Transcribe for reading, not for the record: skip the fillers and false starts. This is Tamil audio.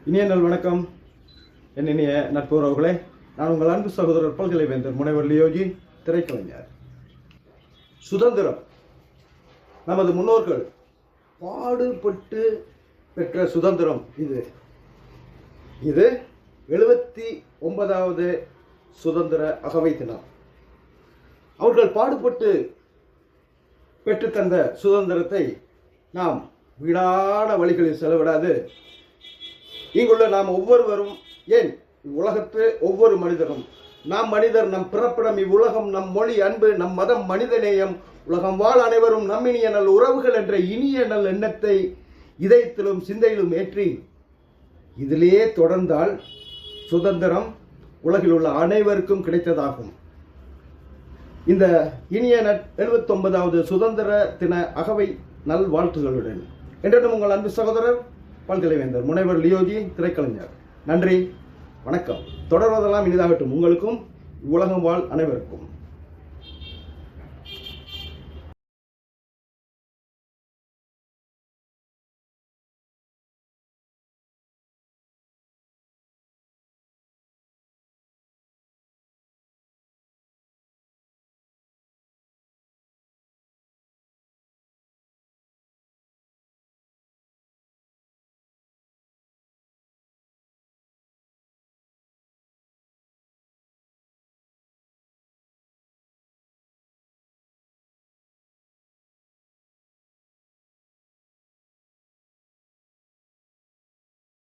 இனிய நல் வணக்கம். என் இனிய நட்புறவுகளே, நான் உங்கள் அன்பு சகோதரர் பல்கலைவேந்தர் முனைவர் லியோஜி, திரைக்கலைஞர். சுதந்திரம் நமது முன்னோர்கள் பாடுபட்டு பெற்ற சுதந்திரம். இது 79வது சுதந்திர அகவை தினம். அவர்கள் பாடுபட்டு பெற்றுத்தந்த சுதந்திரத்தை நாம் வீணான வழிகளில் செலவிடாது, இங்குள்ள நாம் ஒவ்வொருவரும், ஏன் உலகத்து ஒவ்வொரு மனிதரும், நாம் மனிதர், நம் பிறப்பிடம் இவ்வுலகம், நம் மொழி அன்பு, நம் மதம் மனிதநேயம், உலகம் வாழ் அனைவரும் நம்மினிய நல் உறவுகள் என்ற இனிய நல் எண்ணத்தை இதயத்திலும் சிந்தையிலும் ஏற்றி இதிலேயே தொடர்ந்தால் சுதந்திரம் உலகில் உள்ள அனைவருக்கும் கிடைத்ததாகும். இந்த இனிய 79வது சுதந்திர தின அகவை நல் வாழ்த்துகளுடன் என்றும் உங்கள் அன்பு சகோதரர் பல்கலைவேந்தர் முனைவர் லியோஜி, திரைக்கலைஞர். நன்றி, வணக்கம். தொடர்வதெல்லாம் இனிதாகட்டும் உங்களுக்கும், உலகம் வாழ் அனைவருக்கும்.